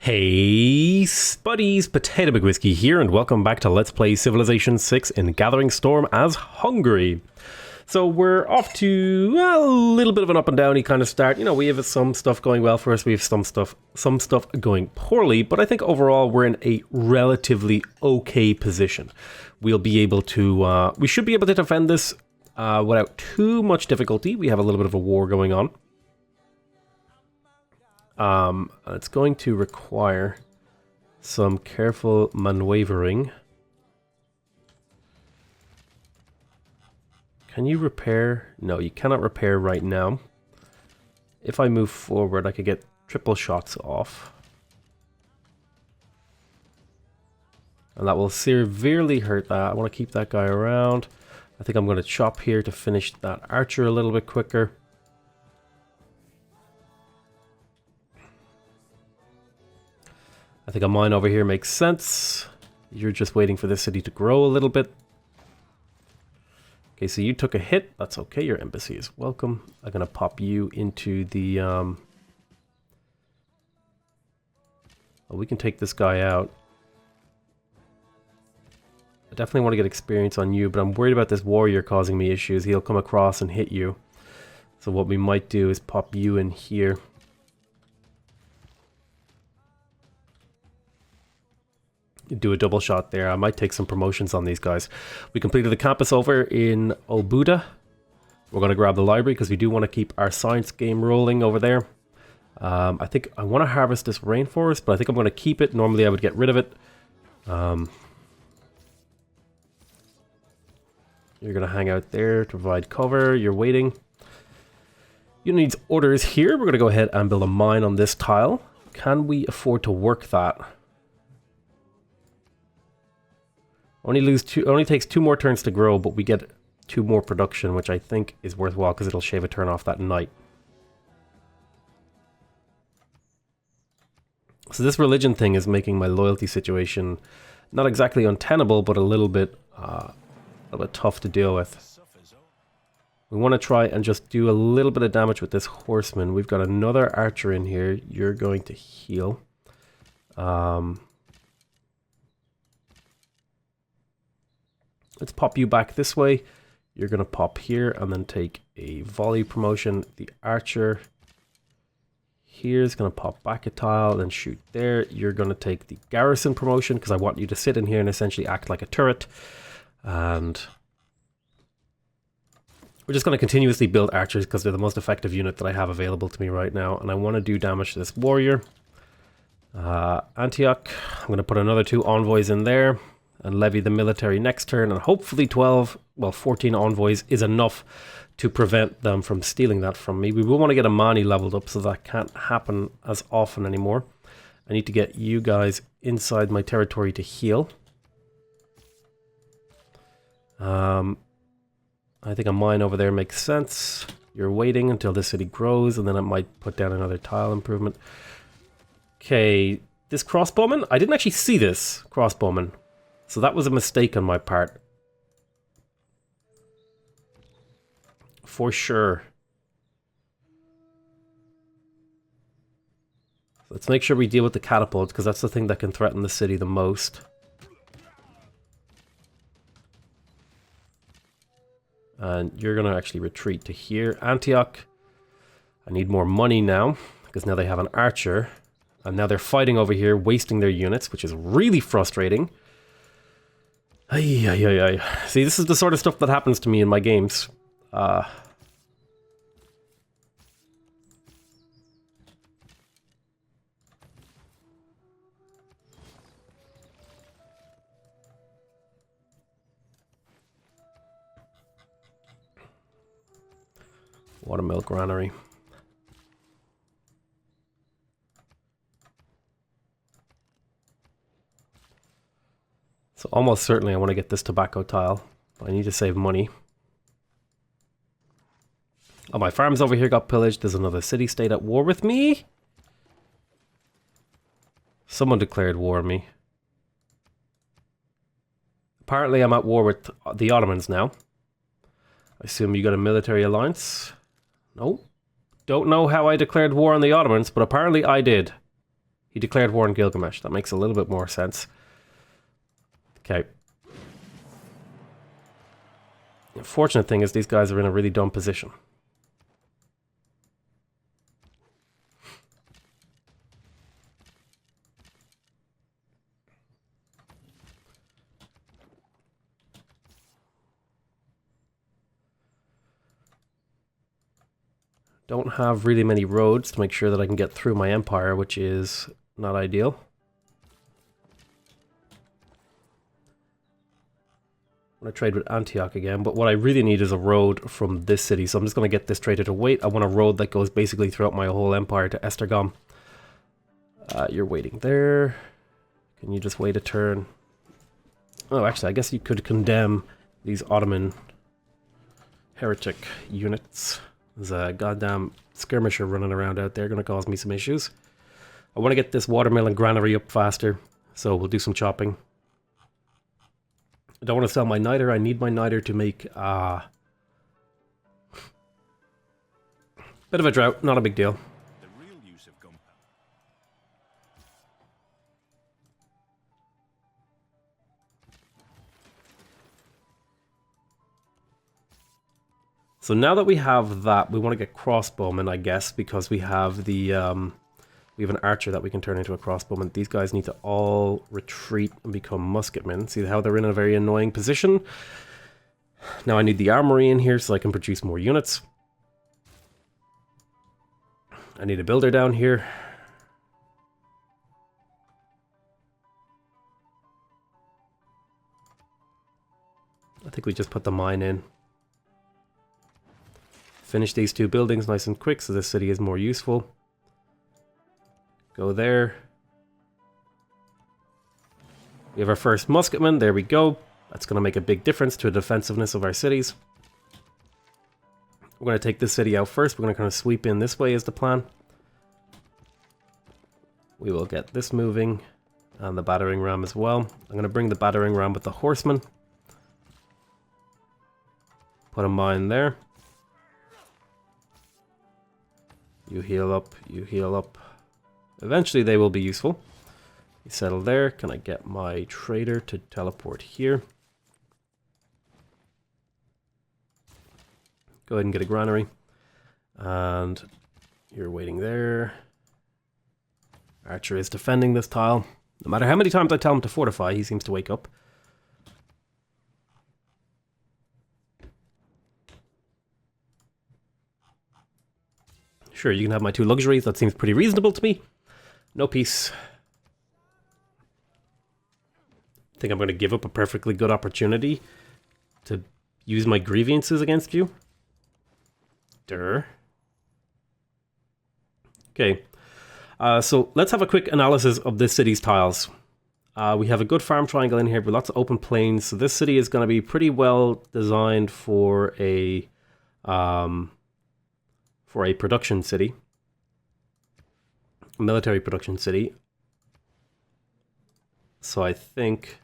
Hey Spuddies, PotatoMcWhiskey here, and welcome back to Let's Play Civilization 6 in Gathering Storm as Hungary. So we're off to a little bit of an up and downy kind of start. You know, we have some stuff going well for us, we have some stuff going poorly, but I think overall we're in a relatively okay position. We'll be able to, we should be able to defend this without too much difficulty. We have a little bit of a war going on. It's going to require some careful maneuvering. Can you repair? No, you cannot repair right now. If I move forward, I could get triple shots off. And that will severely hurt that. I want to keep that guy around. I think I'm going to chop here to finish that archer a little bit quicker. I think a mine over here makes sense. You're just waiting for this city to grow a little bit. Okay, so you took a hit. That's okay. Your embassy is welcome. I'm going to pop you into the... Oh, we can take this guy out. I definitely want to get experience on you, but I'm worried about this warrior causing me issues. He'll come across and hit you. So what we might do is pop you in here. Do a double shot there. I might take some promotions on these guys. We completed the campus over in Obuda. We're going to grab the library because we do want to keep our science game rolling over there. I think I want to harvest this rainforest, but I think I'm going to keep it. Normally I would get rid of it. You're going to hang out there to provide cover. You're waiting. You need orders here. We're going to go ahead and build a mine on this tile. Can we afford to work that? Only takes 2 more turns to grow, but we get 2 more production, which I think is worthwhile because it'll shave a turn off that night. So this religion thing is making my loyalty situation not exactly untenable, but a little bit tough to deal with. We want to try and just do a little bit of damage with this horseman. We've got another archer in here. You're going to heal. Let's pop you back this way. You're going to pop here and then take a volley promotion. The archer here is going to pop back a tile and shoot there. You're going to take the garrison promotion because I want you to sit in here and essentially act like a turret. And we're just going to continuously build archers because they're the most effective unit that I have available to me right now. And I want to do damage to this warrior. Antioch, I'm going to put another 2 envoys in there and levy the military next turn, and hopefully 14 envoys is enough to prevent them from stealing that from me. We will want to get a Mani leveled up so that can't happen as often anymore. I need to get you guys inside my territory to heal. I think a mine over there makes sense. You're waiting until the city grows, and then I might put down another tile improvement. Okay, this crossbowman, I didn't actually see this crossbowman. So that was a mistake on my part. For sure. Let's make sure we deal with the catapults, because that's the thing that can threaten the city the most. And you're going to actually retreat to here. Antioch, I need more money now, because now they have an archer. And now they're fighting over here, wasting their units, which is really frustrating. See, this is the sort of stuff that happens to me in my games. Watermilk granary. So almost certainly I want to get this tobacco tile, but I need to save money. Oh, my farms over here got pillaged. There's another city-state at war with me. Someone declared war on me. Apparently I'm at war with the Ottomans now. I assume you got a military alliance? No. Don't know how I declared war on the Ottomans, but apparently I did. He declared war on Gilgamesh. That makes a little bit more sense. Okay. The fortunate thing is these guys are in a really dumb position. Don't have really many roads to make sure that I can get through my empire, which is not ideal. I'm going to trade with Antioch again, but what I really need is a road from this city, so I'm just going to get this trader to wait. I want a road that goes basically throughout my whole empire to Esztergom. You're waiting there. Can you just wait a turn? Oh, actually, I guess you could condemn these Ottoman heretic units. There's a goddamn skirmisher running around out there, going to cause me some issues. I want to get this watermelon granary up faster, so we'll do some chopping. I don't want to sell my niter. I need my niter to make bit of a drought, not a big deal. The real use of gunpowder. So now that we have that, we want to get crossbowmen, I guess, because we have the we have an archer that we can turn into a crossbowman. These guys need to all retreat and become musketmen. See how they're in a very annoying position? Now I need the armory in here so I can produce more units. I need a builder down here. I think we just put the mine in. Finish these two buildings nice and quick so this city is more useful. Go there. We have our first musketman. There we go. That's going to make a big difference to the defensiveness of our cities. We're going to take this city out first. We're going to kind of sweep in this way is the plan. We will get this moving and the battering ram as well. I'm going to bring the battering ram with the horsemen. Put a mine there. You heal up, you heal up. Eventually they will be useful. You settle there. Can I get my trader to teleport here? Go ahead and get a granary. And you're waiting there. Archer is defending this tile. No matter how many times I tell him to fortify, he seems to wake up. Sure, you can have my two luxuries. That seems pretty reasonable to me. No peace. I think I'm going to give up a perfectly good opportunity to use my grievances against you. Durr. Okay. So let's have a quick analysis of this city's tiles. We have a good farm triangle in here with lots of open plains. So this city is going to be pretty well designed for a production city, a military production city. So I think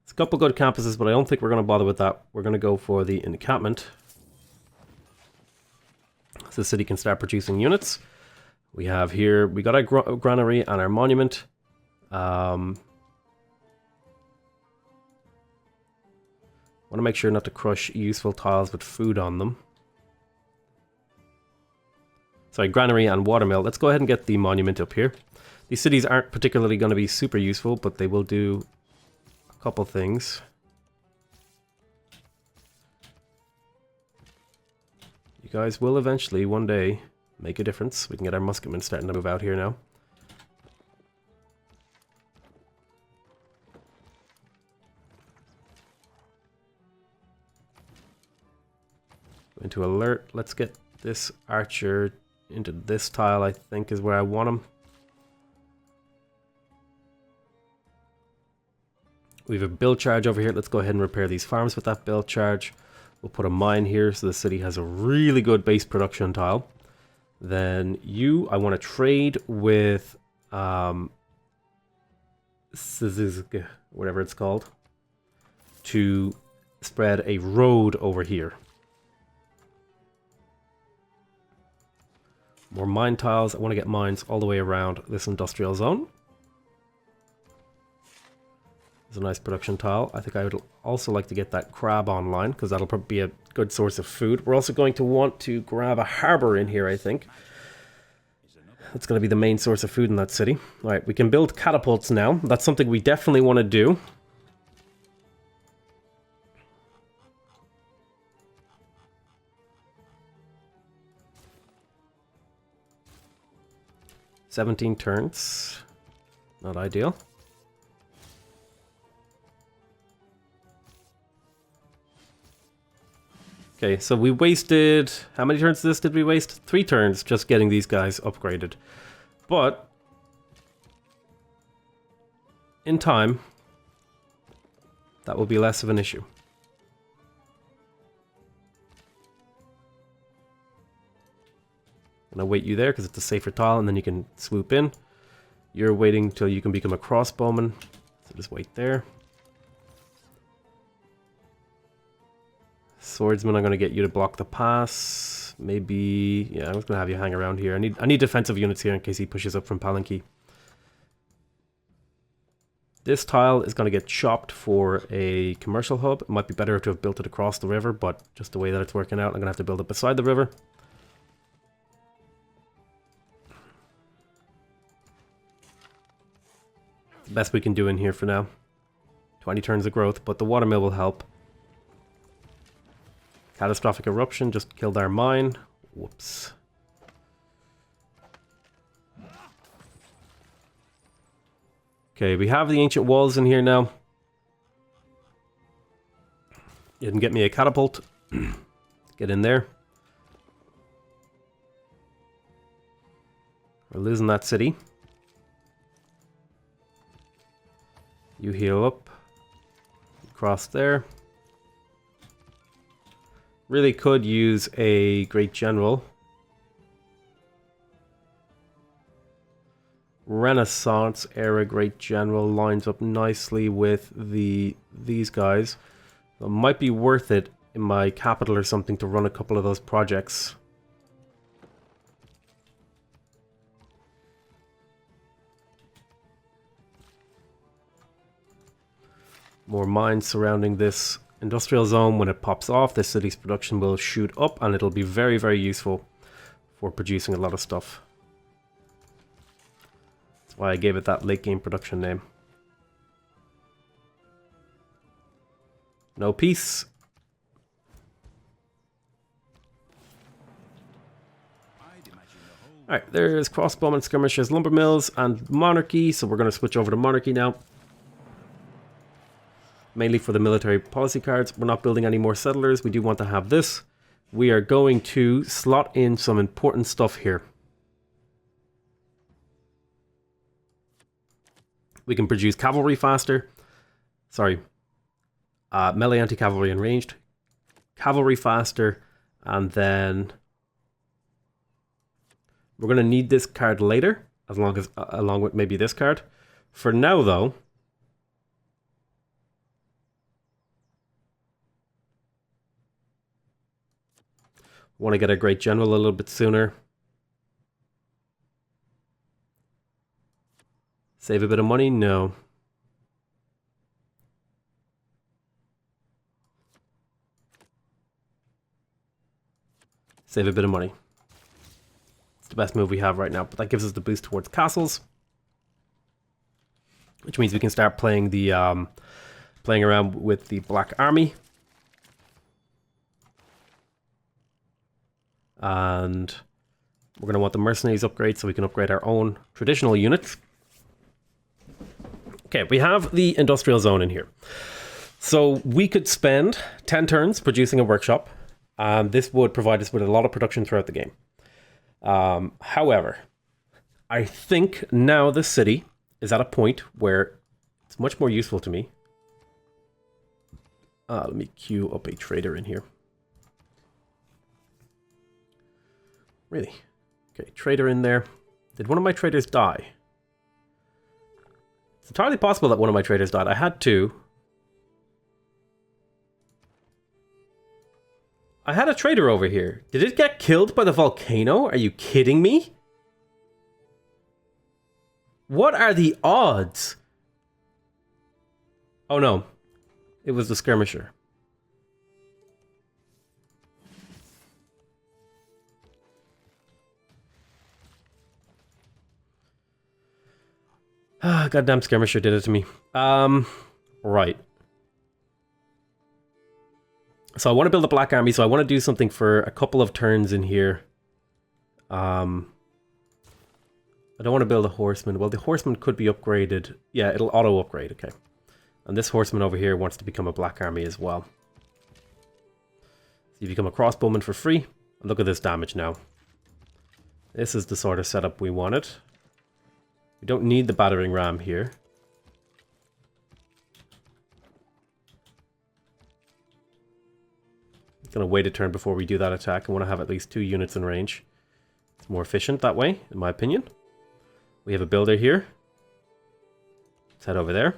it's a couple good campuses, but I don't think we're going to bother with that. We're going to go for the encampment. So the city can start producing units. We have here, we got our granary and our monument. Want to make sure not to crush useful tiles with food on them. Sorry, granary and watermill. Let's go ahead and get the monument up here. These cities aren't particularly going to be super useful, but they will do a couple things. You guys will eventually, one day, make a difference. We can get our musketmen starting to move out here now. Into alert. Let's get this archer into this tile, I think, is where I want him. We have a build charge over here. Let's go ahead and repair these farms with that build charge. We'll put a mine here so the city has a really good base production tile. Then you, I want to trade with whatever it's called, to spread a road over here. More mine tiles. I want to get mines all the way around this industrial zone. There's a nice production tile. I think I would also like to get that crab online because that'll probably be a good source of food. We're also going to want to grab a harbor in here, I think. That's going to be the main source of food in that city. Alright, we can build catapults now. That's something we definitely want to do. "17 turns. Not ideal. Okay, so we wasted... How many turns of this did we waste? 3 turns just getting these guys upgraded. But in time, that will be less of an issue. I'm gonna wait you there because it's a safer tile and then you can swoop in. You're waiting till you can become a crossbowman, so just wait there. Swordsman, I'm gonna get you to block the pass. Maybe, yeah, I'm just gonna have you hang around here. I need defensive units here in case he pushes up from Palanque. This tile is gonna get chopped for a commercial hub. It might be better to have built it across the river, but just the way that it's working out, I'm gonna have to build it beside the river. The best we can do in here for now. 20 turns of growth, but the watermill will help. Catastrophic eruption just killed our mine. Whoops. Okay, we have the ancient walls in here now. You can get me a catapult. Get in there. We're losing that city. You heal up. Cross there. Really could use a Great General. Renaissance era Great General lines up nicely with these guys. It might be worth it in my capital or something to run a couple of those projects. More mines surrounding this industrial zone. When it pops off, this city's production will shoot up and it'll be very, very useful for producing a lot of stuff. That's why I gave it that late game production name. No peace. Alright, there's crossbowmen, skirmishers, lumber mills, and monarchy, so we're going to switch over to monarchy now. Mainly for the military policy cards. We're not building any more settlers. We do want to have this. We are going to slot in some important stuff here. We can produce cavalry faster. Sorry. Melee anti-cavalry and ranged. Cavalry faster. And then we're going to need this card later, along with maybe this card. For now, though, want to get a Great General a little bit sooner. Save a bit of money? No. Save a bit of money. It's the best move we have right now, but that gives us the boost towards castles. Which means we can start playing the playing around with the Black Army. And we're going to want the mercenaries upgrade so we can upgrade our own traditional units. Okay, we have the industrial zone in here. So we could spend 10 turns producing a workshop, and this would provide us with a lot of production throughout the game. However, I think now the city is at a point where it's much more useful to me. Let me queue up a trader in here. Really? Okay, trader in there. Did one of my traders die? It's entirely possible that one of my traders died. I had two. I had a trader over here. Did it get killed by the volcano? Are you kidding me? What are the odds? Oh no. It was the skirmisher. Ah, goddamn skirmisher did it to me. Right. So I want to build a black army, so I want to do something for a couple of turns in here. I don't want to build a horseman. Well, the horseman could be upgraded. Yeah, it'll auto-upgrade, okay. And this horseman over here wants to become a black army as well. So you become a crossbowman for free. And look at this damage now. This is the sort of setup we wanted. We don't need the battering ram here. I'm going to wait a turn before we do that attack. I want to have at least 2 units in range. It's more efficient that way, in my opinion. We have a builder here. Let's head over there.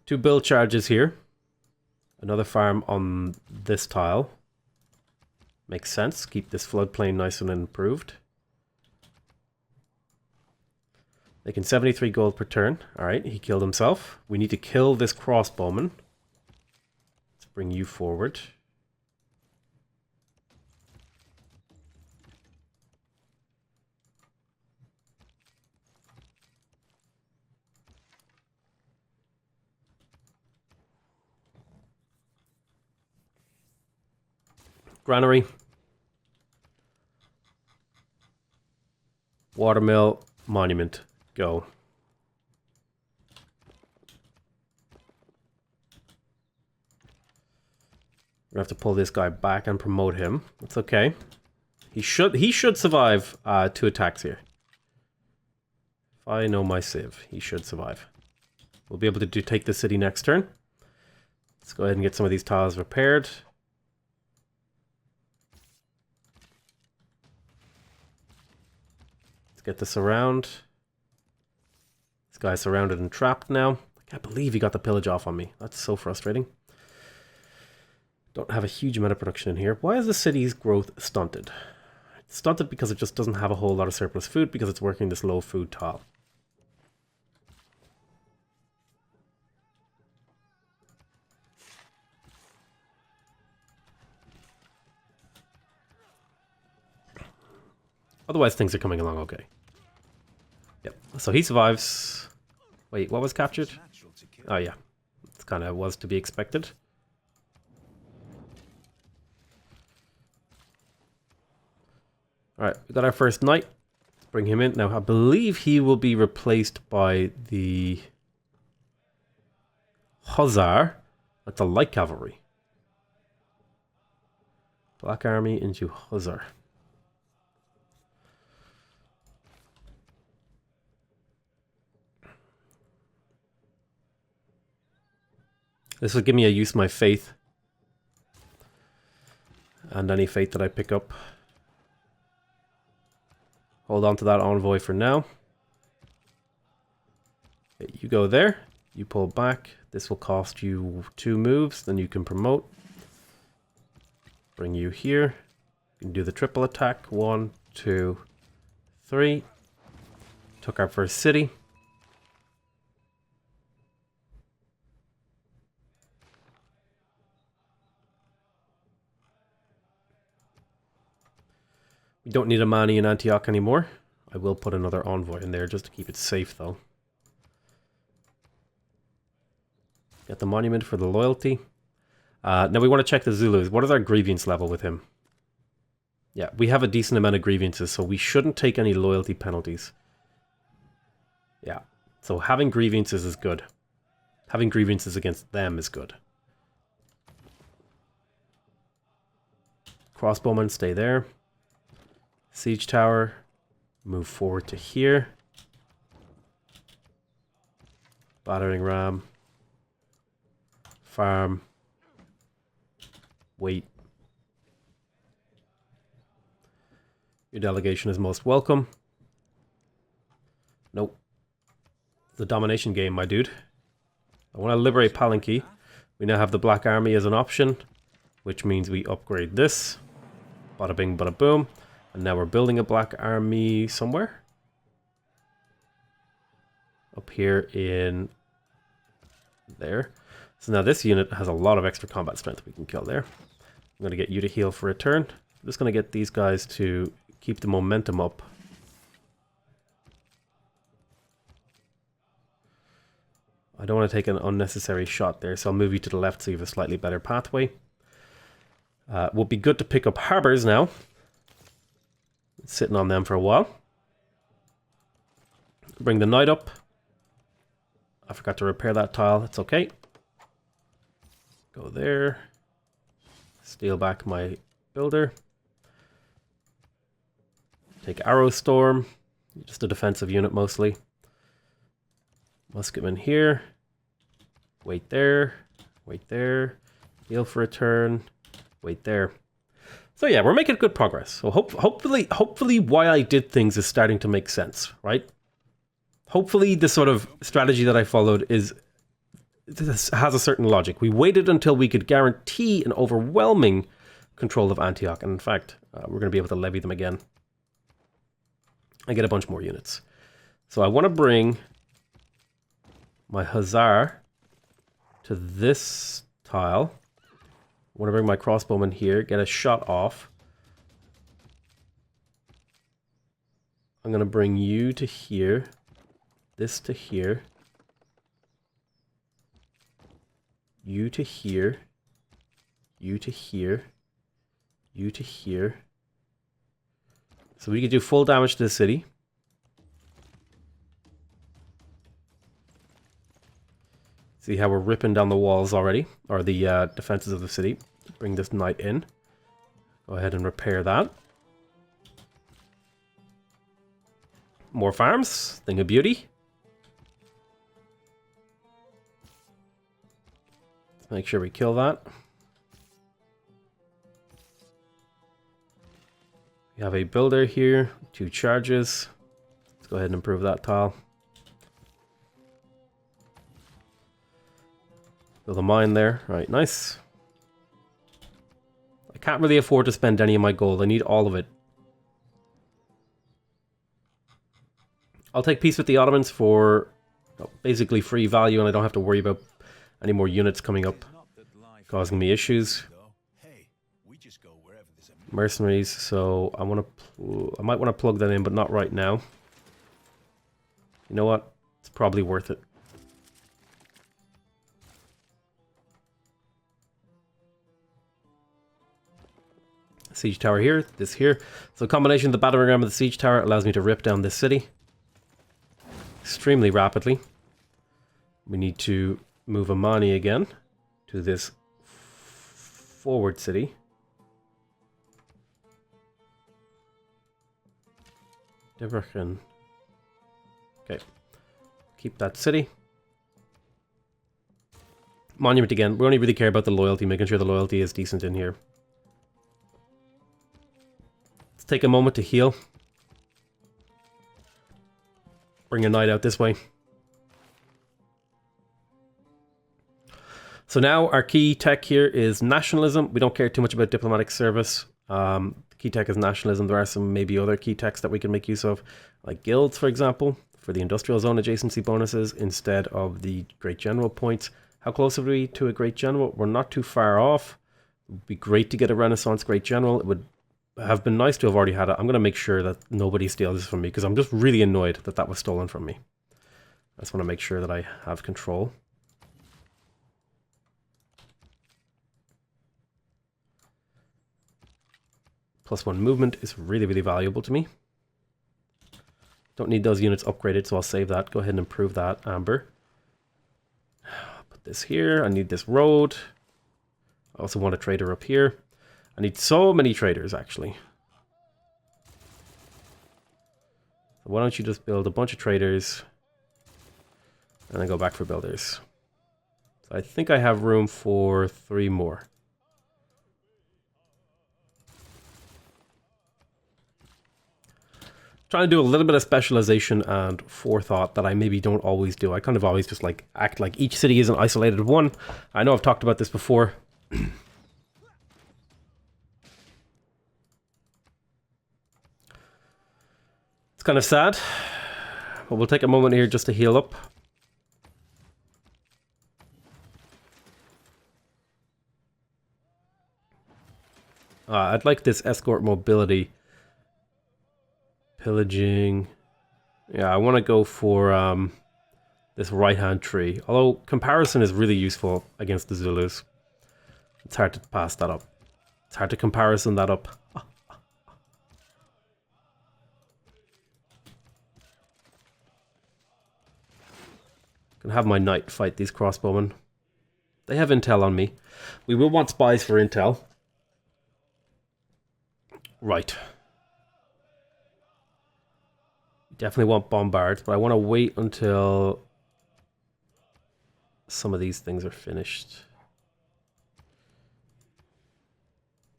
Two build charges here. Another farm on this tile. Makes sense. Keep this floodplain nice and improved. Making 73 gold per turn. Alright, he killed himself. We need to kill this crossbowman. Let's bring you forward. Granary. Watermill. Monument. Go. We're gonna have to pull this guy back and promote him. That's okay. He should survive 2 attacks here. If I know my civ, he should survive. We'll be able to take the city next turn. Let's go ahead and get some of these tiles repaired. Let's get this around. This guy's surrounded and trapped now. I can't believe he got the pillage off on me. That's so frustrating. Don't have a huge amount of production in here. Why is the city's growth stunted? It's stunted because it just doesn't have a whole lot of surplus food because it's working this low food tile. Otherwise, things are coming along okay. Yep. So he survives. Wait, what was captured? Oh yeah, it's kind of was to be expected. All right, we got our first knight. Let's bring him in now. I believe he will be replaced by the Hussar, like the light cavalry. Black army into Hussar. This will give me a use my faith. And any faith that I pick up. Hold on to that envoy for now. Okay, you go there. You pull back. This will cost you 2 moves. Then you can promote. Bring you here. You can do the triple attack. 1, 2, 3. Took our first city. We don't need a Mani in Antioch anymore. I will put another envoy in there just to keep it safe though. Get the monument for the loyalty. Now we want to check the Zulus. What is our grievance level with him? Yeah, we have a decent amount of grievances, so we shouldn't take any loyalty penalties. Yeah, so having grievances is good. Having grievances against them is good. Crossbowmen, stay there. Siege tower, move forward to here. Battering ram. Farm. Wait. Your delegation is most welcome. Nope. It's a domination game, my dude. I want to liberate Palanque. We now have the Black Army as an option, which means we upgrade this. Bada bing, bada boom. And now we're building a Black Army somewhere. Up here in there. So now this unit has a lot of extra combat strength we can kill there. I'm going to get you to heal for a turn. I'm just going to get these guys to keep the momentum up. I don't want to take an unnecessary shot there, so I'll move you to the left so you have a slightly better pathway. Would be good to pick up harbors now. Sitting on them for a while. Bring the knight up. I forgot to repair that tile. It's okay. Go there. Steal back my builder. Take Arrow Storm. Just a defensive unit mostly. Musketman here. Wait there. Wait there. Heal for a turn. Wait there. So yeah, we're making good progress. So hopefully why I did things is starting to make sense, right? Hopefully the sort of strategy that I followed has a certain logic. We waited until we could guarantee an overwhelming control of Antioch. And in fact, we're going to be able to levy them again. I get a bunch more units. So I want to bring my Hussar to this tile. I want to bring my crossbowman here, get a shot off. I'm going to bring you to here, this to here, you to here, you to here, you to here. So we could do full damage to the city. See how we're ripping down the walls already, or the defenses of the city. Bring this knight in. Go ahead and repair that. More farms, thing of beauty. Let's make sure we kill that. We have a builder here, 2 charges. Let's go ahead and improve that tile. Build a mine there. Right, nice. I can't really afford to spend any of my gold. I need all of it. I'll take peace with the Ottomans for basically free value, and I don't have to worry about any more units coming up causing me issues. Mercenaries, so I might want to plug that in, but not right now. You know what? It's probably worth it. Siege tower here, this here. So a combination of the battering ram and the siege tower allows me to rip down this city extremely rapidly. We need to move Amani again to this forward city. Debrecen. Okay. Keep that city. Monument again. We only really care about the loyalty, making sure the loyalty is decent in here. Let's take a moment to heal. Bring a knight out this way. So now our key tech here is nationalism. We don't care too much about diplomatic service. Key tech is nationalism. There are some maybe other key techs that we can make use of, like guilds, for example, for the industrial zone adjacency bonuses instead of the great general points. How close are we to a great general? We're not too far off. It would be great to get a Renaissance great general. It would have been nice to have already had it. I'm going to make sure that nobody steals this from me because I'm just really annoyed that that was stolen from me. I just want to make sure that I have control. +1 movement is really, really valuable to me. Don't need those units upgraded, so I'll save that. Go ahead and improve that, Amber. Put this here. I need this road. I also want a trader up here. I need so many traders, actually. So why don't you just build a bunch of traders and then go back for builders. So I think I have room for 3 more. trying to do a little bit of specialization and forethought that I maybe don't always do. I kind of always just like act like each city is an isolated one. I know I've talked about this before. It's kind of sad, but we'll take a moment here just to heal up. I'd like this escort mobility. Pillaging. Yeah, I want to go for this right-hand tree. Although comparison is really useful against the Zulus. It's hard to pass that up. It's hard to comparison that up. Gonna have my knight fight these crossbowmen. They have intel on me. We will want spies for intel. Right. Definitely want bombards, but I want to wait until some of these things are finished.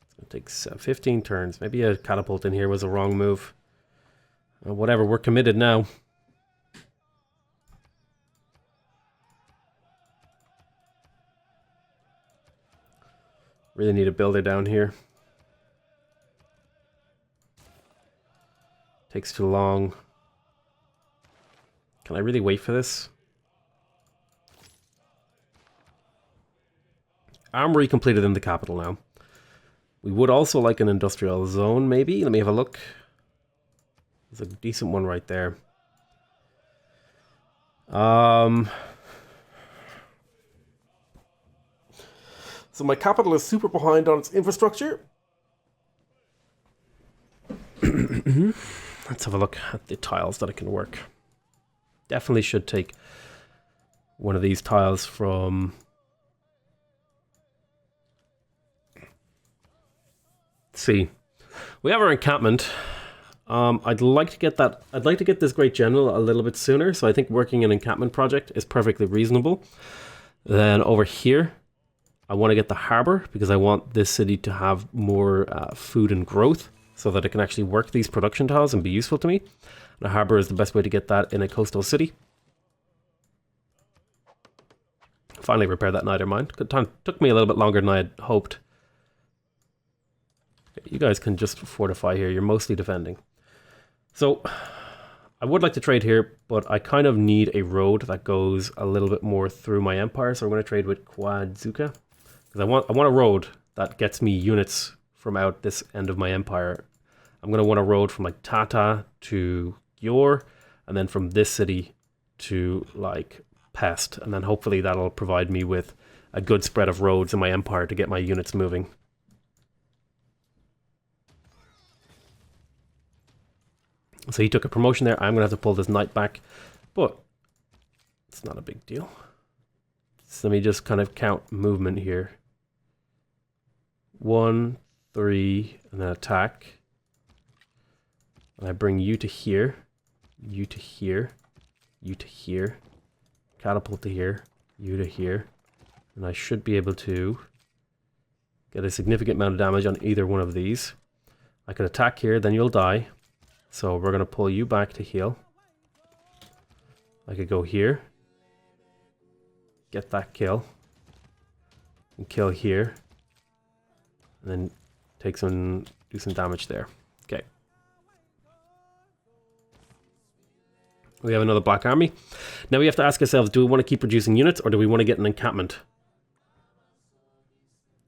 It's going to take 15 turns. Maybe a catapult in here was a wrong move. Whatever, we're committed now. Really need a builder down here. Takes too long. Can I really wait for this? Armory completed in the capital now. We would also like an industrial zone, maybe. Let me have a look. There's a decent one right there. So my capital is super behind on its infrastructure. Let's have a look at the tiles that it can work. Definitely should take one of these tiles from... Let's see. We have our encampment. I'd like to get that. I'd like to get this Great General a little bit sooner. So I think working an encampment project is perfectly reasonable. Then over here, I want to get the harbor because I want this city to have more food and growth so that it can actually work these production tiles and be useful to me. The harbor is the best way to get that in a coastal city. Finally repaired that knight of mine. Took me a little bit longer than I had hoped. You guys can just fortify here. You're mostly defending. So, I would like to trade here, but I kind of need a road that goes a little bit more through my empire. So I'm going to trade with Quadzuka. Because I want a road that gets me units from out this end of my empire. I'm going to want a road from like Tata to Yor, and then from this city to like Pest. And then hopefully that'll provide me with a good spread of roads in my empire to get my units moving. So he took a promotion there. I'm going to have to pull this knight back, but it's not a big deal. So let me just kind of count movement here. 1, 3, and then attack. And I bring you to here, you to here, you to here, catapult to here, you to here. And I should be able to get a significant amount of damage on either one of these. I could attack here, then you'll die. So we're going to pull you back to heal. I could go here. Get that kill. And kill here. And then take some, do some damage there. Okay. We have another black army. Now we have to ask ourselves, do we want to keep producing units or do we want to get an encampment?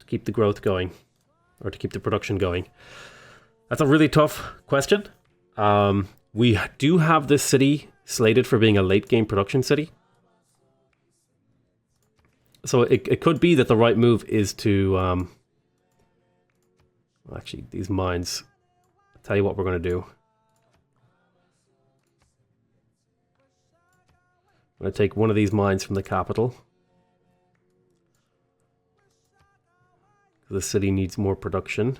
To keep the growth going. Or to keep the production going. That's a really tough question. We do have this city slated for being a late game production city. So it could be that the right move is to, well, actually these mines, I'll tell you what we're going to do. I'm going to take one of these mines from the capital. The city needs more production.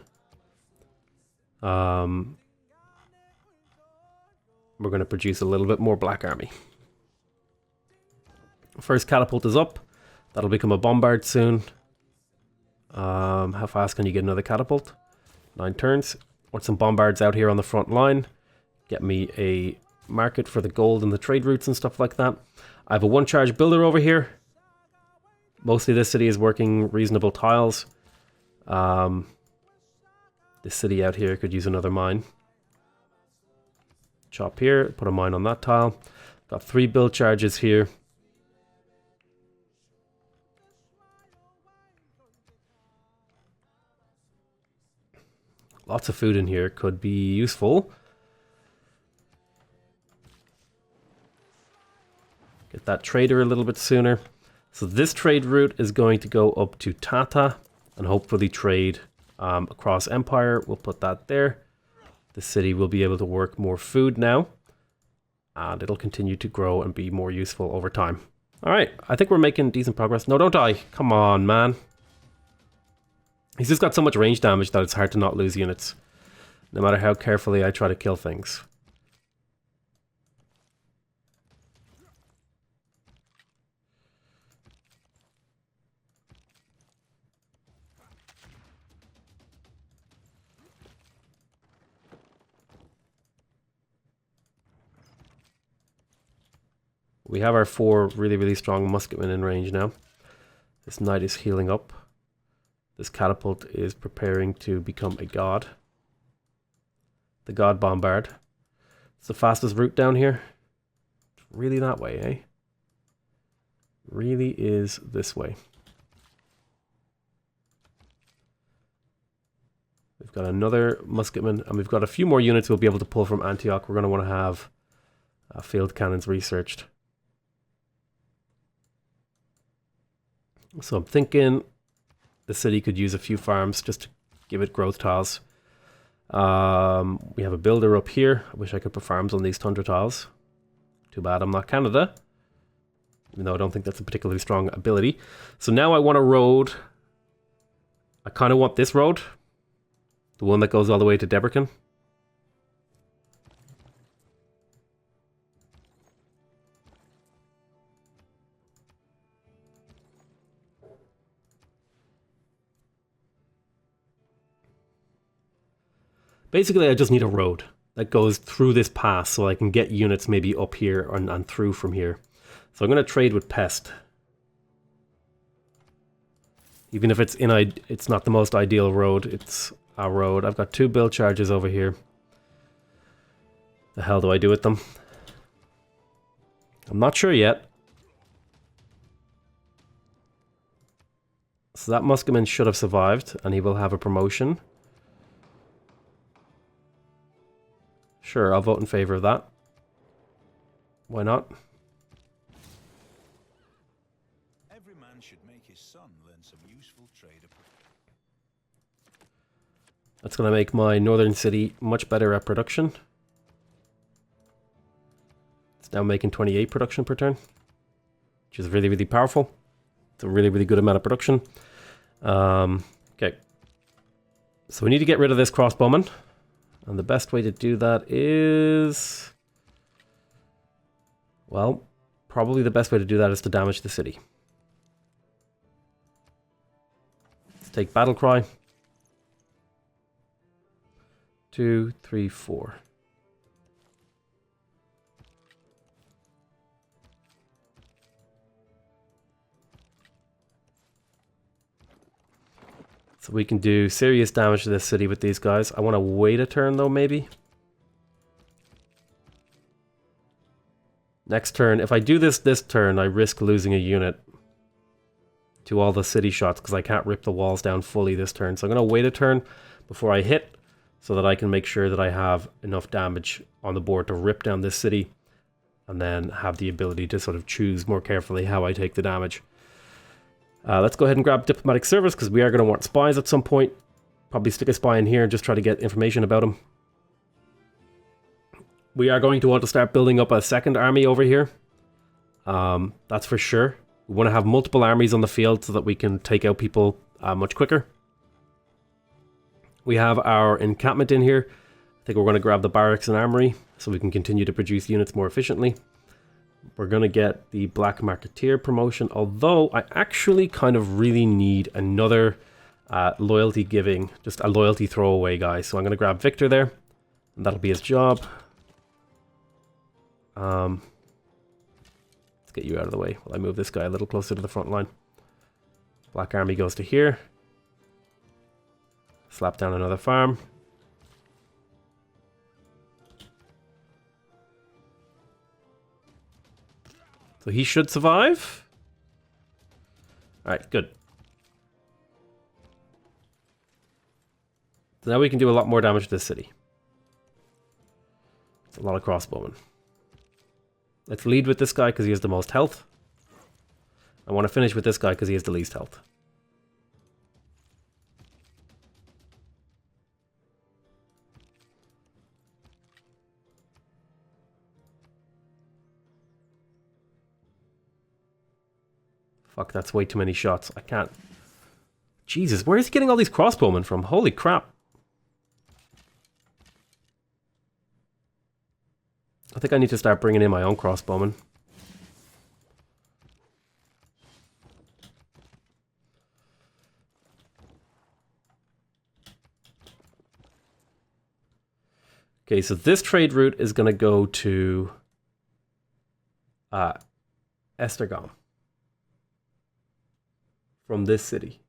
We're going to produce a little bit more black army. First catapult is up. That'll become a bombard soon. How fast can you get another catapult? 9 turns. Want some bombards out here on the front line. get me a market for the gold and the trade routes and stuff like that. I have a one charge builder over here. Mostly this city is working reasonable tiles. This city out here could use another mine. Chop here, put a mine on that tile. Got 3 build charges here. Lots of food in here could be useful. Get that trader a little bit sooner. So this trade route is going to go up to Tata and hopefully trade across Empire. We'll put that there. The city will be able to work more food now. And it'll continue to grow and be more useful over time. Alright, I think we're making decent progress. No, don't die. Come on, man. He's just got so much range damage that it's hard to not lose units. No matter how carefully I try to kill things. We have our 4 really, really strong musketmen in range now. This knight is healing up. This catapult is preparing to become a god. The god bombard. It's the fastest route down here. It's really that way, eh? Really is this way. We've got another musketman, and we've got a few more units we'll be able to pull from Antioch. We're going to want to have field cannons researched. So I'm thinking the city could use a few farms just to give it growth tiles. We have a builder up here. I wish I could put farms on these tundra tiles. Too bad I'm not Canada. Even though I don't think that's a particularly strong ability. So now I want a road. I kind of want this road. The one that goes all the way to Debrecen. Basically, I just need a road that goes through this pass so I can get units maybe up here and through from here. So I'm going to trade with Pest. Even if it's not the most ideal road, it's a road. I've got 2 build charges over here. The hell do I do with them? I'm not sure yet. So that musketman should have survived, and he will have a promotion. Sure, I'll vote in favor of that. Why not? Every man should make his son learn some useful trade. That's going to make my northern city much better at production. It's now making 28 production per turn, which is really, really powerful. It's a really, really good amount of production. Okay. So we need to get rid of this crossbowman. And the best way to do that is... well, probably the best way to do that is to damage the city. Let's take battle cry. 2, 3, 4. So we can do serious damage to this city with these guys. I want to wait a turn though, maybe. Next turn, if I do this turn, I risk losing a unit to all the city shots because I can't rip the walls down fully this turn. So I'm going to wait a turn before I hit so that I can make sure that I have enough damage on the board to rip down this city and then have the ability to sort of choose more carefully how I take the damage. Let's go ahead and grab diplomatic service because we are going to want spies at some point. Probably stick a spy in here and just try to get information about them. We are going to want to start building up a second army over here. That's for sure. We want to have multiple armies on the field so that we can take out people much quicker. We have our encampment in here. I think we're going to grab the barracks and armory so we can continue to produce units more efficiently. We're going to get the Black Marketeer promotion, although I actually kind of really need another loyalty giving, just a loyalty throwaway guy. So I'm going to grab Victor there, and that'll be his job. Let's get you out of the way while I move this guy a little closer to the front line. Black Army goes to here. Slap down another farm. So he should survive. Alright, good. So now we can do a lot more damage to this city. It's a lot of crossbowmen. Let's lead with this guy because he has the most health. I want to finish with this guy because he has the least health. Fuck, that's way too many shots. I can't. Jesus, where is he getting all these crossbowmen from? Holy crap. I think I need to start bringing in my own crossbowmen. Okay, so this trade route is going to go to Estergom from this city.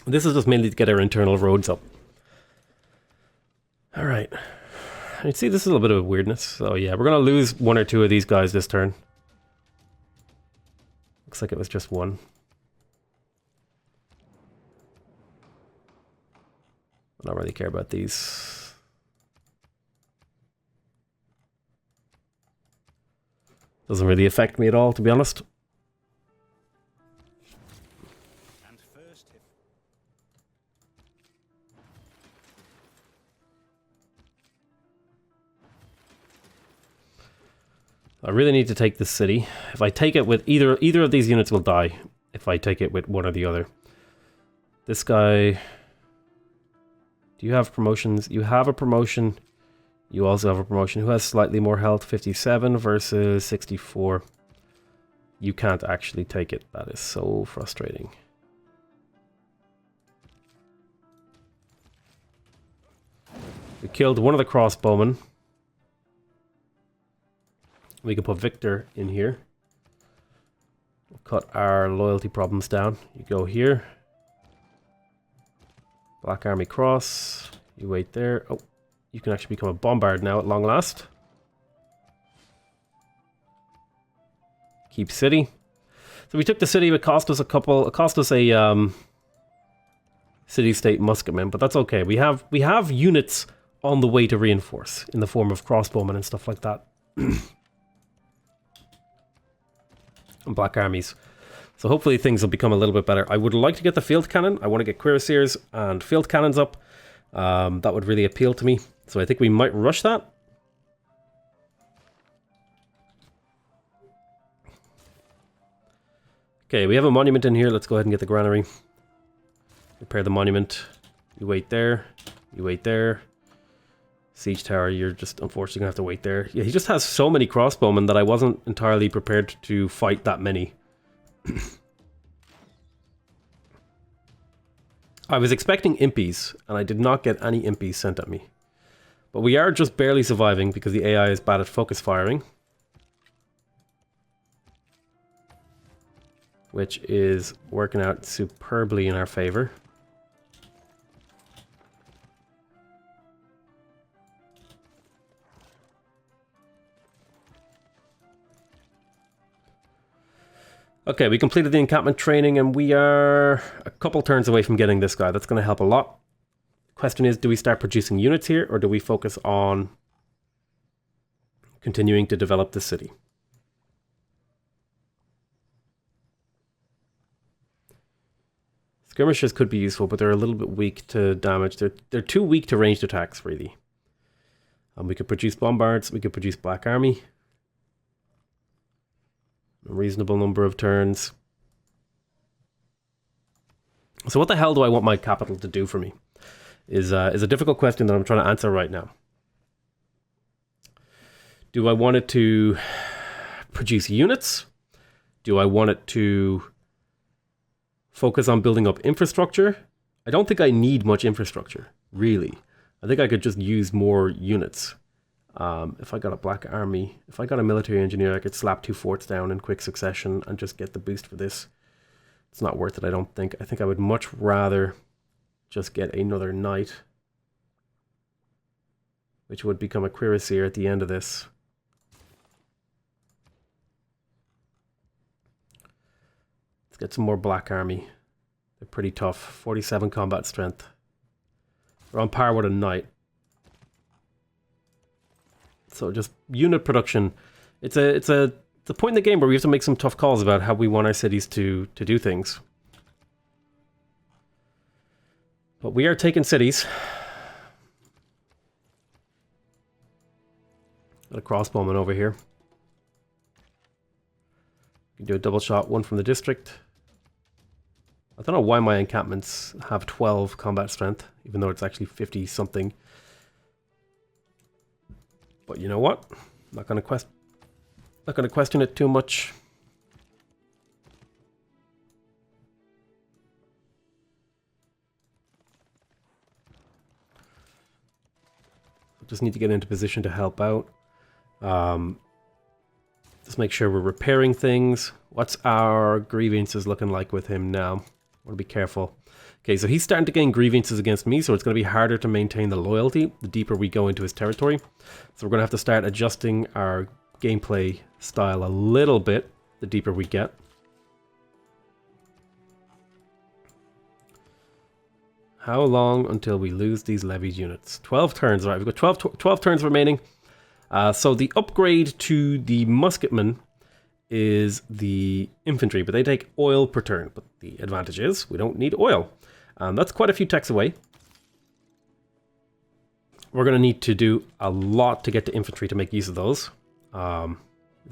This is just mainly to get our internal roads up. Alright. You see, this is a little bit of weirdness. So yeah, we're going to lose one or two of these guys this turn. Looks like it was just one. I don't really care about these. Doesn't really affect me at all, to be honest. And first, I really need to take this city. If I take it with either of these units will die if I take it with one or the other. This guy, do you have promotions? You have a promotion. You also have a promotion. Who has slightly more health? 57 versus 64. You can't actually take it. That is so frustrating. We killed one of the crossbowmen. We can put Victor in here. We'll cut our loyalty problems down. You go here. Black Army cross. You wait there. Oh, you can actually become a bombard now at long last. Keep city. So we took the city. It cost us a city-state musketman, but that's okay. We have units on the way to reinforce in the form of crossbowmen and stuff like that. And black armies. So hopefully things will become a little bit better. I would like to get the field cannon. I want to get cuirassiers and field cannons up. That would really appeal to me. So I think we might rush that. Okay, we have a monument in here. Let's go ahead and get the granary. Repair the monument. You wait there. You wait there. Siege tower, you're just unfortunately gonna have to wait there. Yeah, he just has so many crossbowmen that I wasn't entirely prepared to fight that many. I was expecting impies, and I did not get any impies sent at me. But we are just barely surviving because the AI is bad at focus firing. Which is working out superbly in our favor. Okay, we completed the encampment training and we are a couple turns away from getting this guy. That's going to help a lot. Question is, do we start producing units here or do we focus on continuing to develop the city? Skirmishers could be useful, but they're a little bit weak to damage. They're too weak to ranged attacks, really. We could produce bombards. We could produce Black Army. A reasonable number of turns. So what the hell do I want my capital to do for me? Is a difficult question that I'm trying to answer right now. Do I want it to produce units? Do I want it to focus on building up infrastructure? I don't think I need much infrastructure, really. I think I could just use more units. If I got a black army, if I got a military engineer, I could slap 2 forts down in quick succession and just get the boost for this. It's not worth it, I don't think. I think I would much rather just get another knight, which would become a cuirassier at the end of this. Let's get some more black army. They're pretty tough. 47 combat strength. They're on par with a knight. So just unit production. It's a point in the game where we have to make some tough calls about how we want our cities to do things. But we are taking cities. Got a crossbowman over here. You can do a double shot, one from the district. I don't know why my encampments have 12 combat strength, even though it's actually 50 something. But you know what? I'm not gonna question it too much. Just need to get into position to help out. Just make sure we're repairing things. What's our grievances looking like with him now? Want to be careful. Okay, so he's starting to gain grievances against me, so it's going to be harder to maintain the loyalty the deeper we go into his territory. So we're going to have to start adjusting our gameplay style a little bit the deeper we get. How long until we lose these levied units? 12 turns, right? We've got 12 turns remaining. So the upgrade to the musketmen is the infantry, but they take oil per turn. But the advantage is we don't need oil. That's quite a few techs away. We're going to need to do a lot to get to infantry to make use of those. As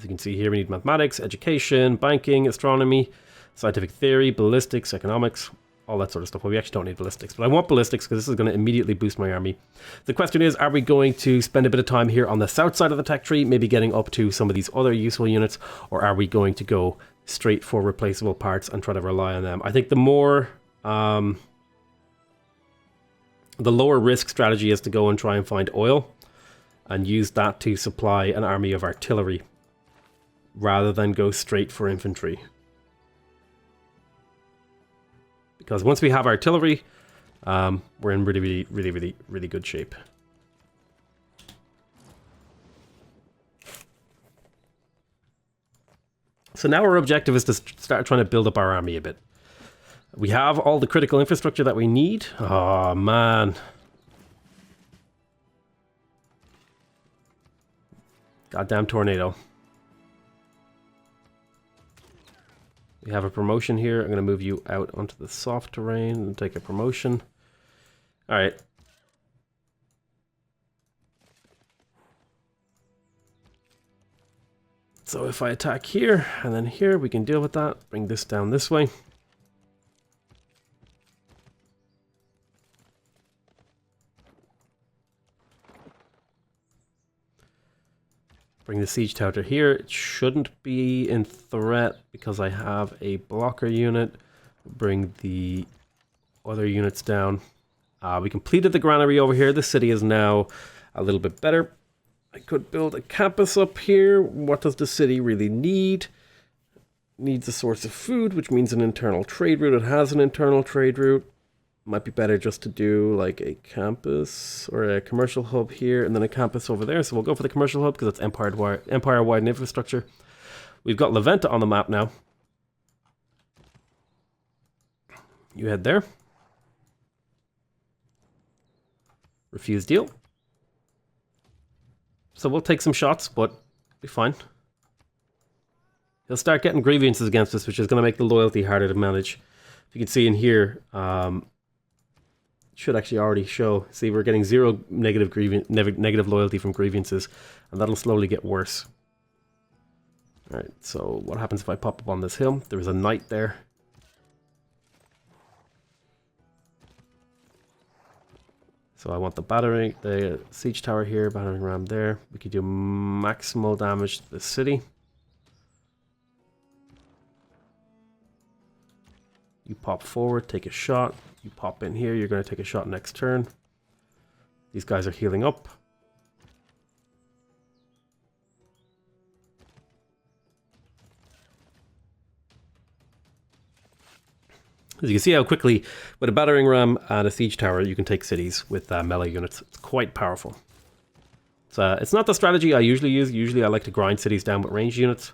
you can see here, we need mathematics, education, banking, astronomy, scientific theory, ballistics, economics, all that sort of stuff. Well, we actually don't need ballistics, but I want ballistics because this is going to immediately boost my army. The question is, are we going to spend a bit of time here on the south side of the tech tree, maybe getting up to some of these other useful units, or are we going to go straight for replaceable parts and try to rely on them? I think the more... the lower risk strategy is to go and try and find oil and use that to supply an army of artillery rather than go straight for infantry. Because once we have artillery, we're in really good shape. So now our objective is to start trying to build up our army a bit. We have all the critical infrastructure that we need. Oh, man. Goddamn tornado. We have a promotion here. I'm going to move you out onto the soft terrain and take a promotion. All right. So if I attack here and then here, we can deal with that. Bring this down this way. Bring the siege tower here. It shouldn't be in threat because I have a blocker unit. Bring the other units down. We completed the granary over here. The city is now a little bit better. I could build a campus up here. What does the city really need? Needs a source of food, which means an internal trade route. It has an internal trade route. Might be better just to do like a campus or a commercial hub here and then a campus over there. So we'll go for the commercial hub because it's empire-wide infrastructure. We've got Leventa on the map now. You head there. Refuse deal. So we'll take some shots, but be fine. He'll start getting grievances against us, which is going to make the loyalty harder to manage. If you can see in here, should actually already show. See, we're getting 0 negative loyalty from grievances, and that'll slowly get worse. All right, so what happens if I pop up on this hill? There's a knight there. So I want the siege tower here, battering ram there. We could do maximal damage to the city. You pop forward, take a shot. You pop in here, you're going to take a shot next turn. These guys are healing up. As you can see how quickly, with a battering ram and a siege tower, you can take cities with melee units. It's quite powerful. So it's not the strategy I usually use. Usually I like to grind cities down with ranged units,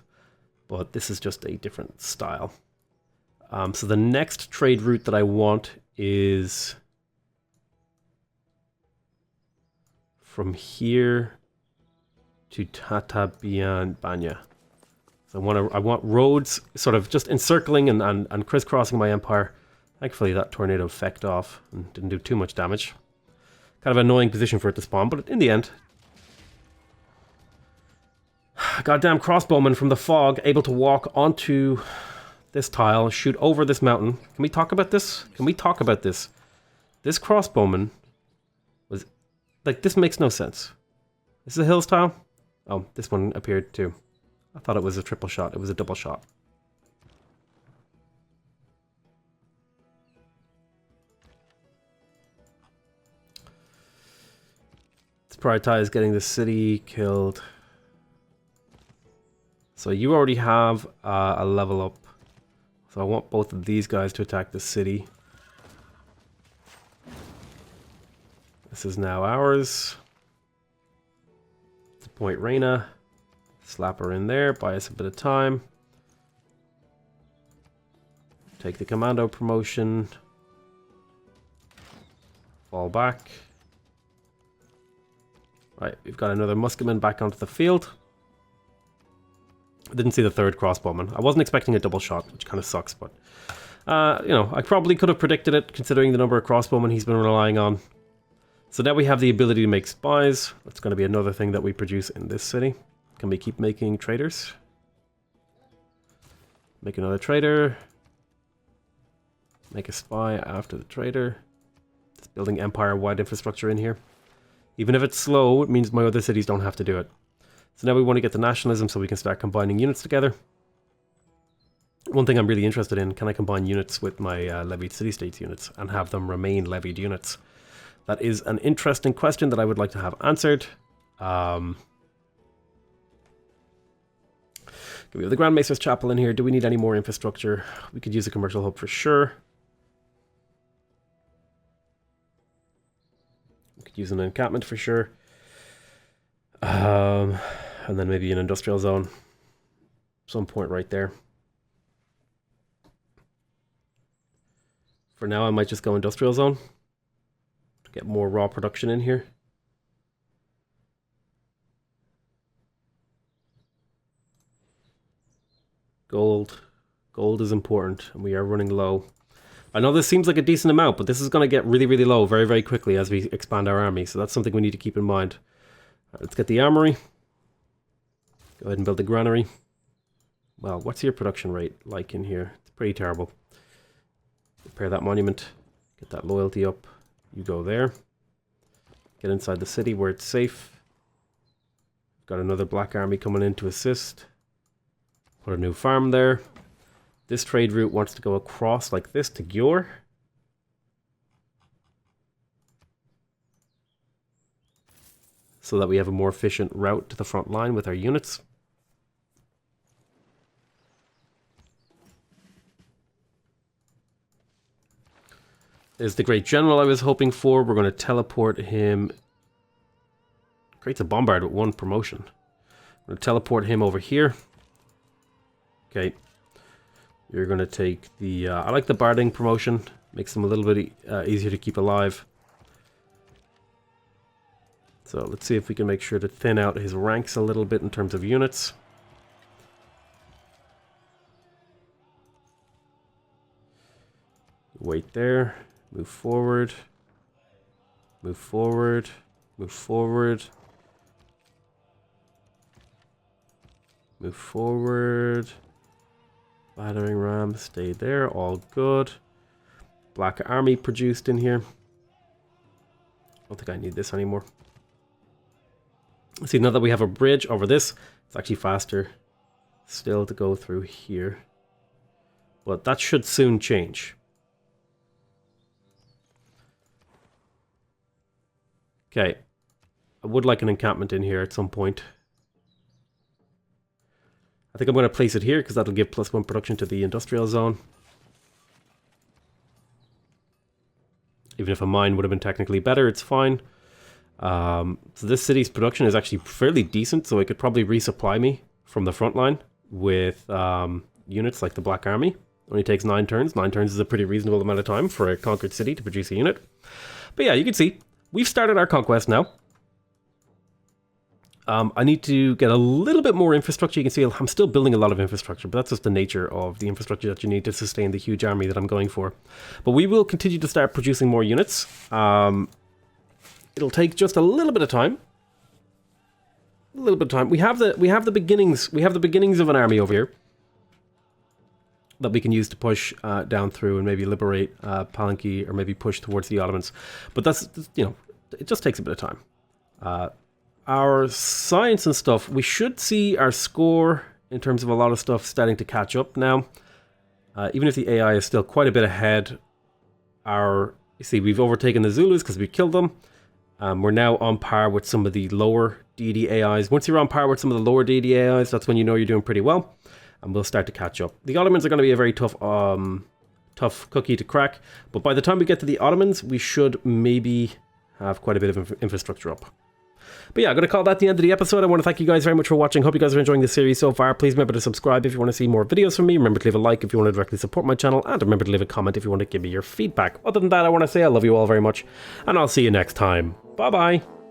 but this is just a different style. So the next trade route that I want is from here to Banya. So I want roads sort of just encircling and crisscrossing my empire. Thankfully that tornado fecked off and didn't do too much damage. Kind of an annoying position for it to spawn, but in the end. Goddamn crossbowmen from the fog able to walk onto this tile, shoot over this mountain. Can we talk about this? Can we talk about this? This crossbowman was... Like, this makes no sense. This is a hills tile? Oh, this one appeared too. I thought it was a triple shot. It was a double shot. Let's prioritize getting the city killed. So you already have a level up. So I want both of these guys to attack the city. This is now ours. Let's appoint Reyna. Slap her in there, buy us a bit of time. Take the commando promotion. Fall back. Right, we've got another musketman back onto the field. I didn't see the third crossbowman. I wasn't expecting a double shot, which kind of sucks, but... you know, I probably could have predicted it, considering the number of crossbowmen he's been relying on. So now we have the ability to make spies. That's going to be another thing that we produce in this city. Can we keep making traders? Make another trader. Make a spy after the trader. Just building empire-wide infrastructure in here. Even if it's slow, it means my other cities don't have to do it. So now we want to get the nationalism so we can start combining units together. One thing I'm really interested in, can I combine units with my levied city-states units and have them remain levied units? That is an interesting question that I would like to have answered. We have the Grand Maester's Chapel in here. Do we need any more infrastructure? We could use a commercial hub for sure. We could use an encampment for sure. And then maybe an industrial zone. Some point right there. For now, I might just go industrial zone. To get more raw production in here. Gold. Gold is important, and we are running low. I know this seems like a decent amount, but this is going to get really, really low very, very quickly as we expand our army. So that's something we need to keep in mind. Right, let's get the armory. Go ahead and build the granary. Well, what's your production rate like in here? It's pretty terrible. Repair that monument. Get that loyalty up. You go there. Get inside the city where it's safe. Got another black army coming in to assist. Put a new farm there. This trade route wants to go across like this to Győr. So that we have a more efficient route to the front line with our units. There's the great general I was hoping for. We're going to teleport him. Creates a bombard with 1 promotion. We're going to teleport him over here. Okay. You're going to take the... I like the barding promotion. Makes them a little bit easier to keep alive. So let's see if we can make sure to thin out his ranks a little bit in terms of units. Wait there. Move forward. Move forward. Move forward. Move forward. Battering ram, stay there, all good. Black army produced in here. I don't think I need this anymore. See, now that we have a bridge over this, it's actually faster still to go through here. But that should soon change. Okay. I would like an encampment in here at some point. I think I'm going to place it here because that'll give +1 production to the industrial zone. Even if a mine would have been technically better, it's fine. So this city's production is actually fairly decent, so it could probably resupply me from the front line with units like the Black Army. It only takes 9 turns. 9 turns is a pretty reasonable amount of time for a conquered city to produce a unit. But yeah, you can see, we've started our conquest now. I need to get a little bit more infrastructure. You can see I'm still building a lot of infrastructure, but that's just the nature of the infrastructure that you need to sustain the huge army that I'm going for. But we will continue to start producing more units. It'll take just a little bit of time. A little bit of time. We have the beginnings. We have the beginnings of an army over here that we can use to push down through and maybe liberate Palanki or maybe push towards the Ottomans. But that's, you know, it just takes a bit of time. Our science and stuff, we should see our score in terms of a lot of stuff starting to catch up now. Even if the AI is still quite a bit ahead, you see, we've overtaken the Zulus because we killed them. We're now on par with some of the lower deity AIs. Once you're on par with some of the lower deity AIs, that's when you know you're doing pretty well. And we'll start to catch up. The Ottomans are going to be a very tough cookie to crack. But by the time we get to the Ottomans, we should maybe have quite a bit of infrastructure up. But yeah, I'm going to call that the end of the episode. I want to thank you guys very much for watching. Hope you guys are enjoying this series so far. Please remember to subscribe if you want to see more videos from me. Remember to leave a like if you want to directly support my channel. And remember to leave a comment if you want to give me your feedback. Other than that, I want to say I love you all very much. And I'll see you next time. Bye-bye.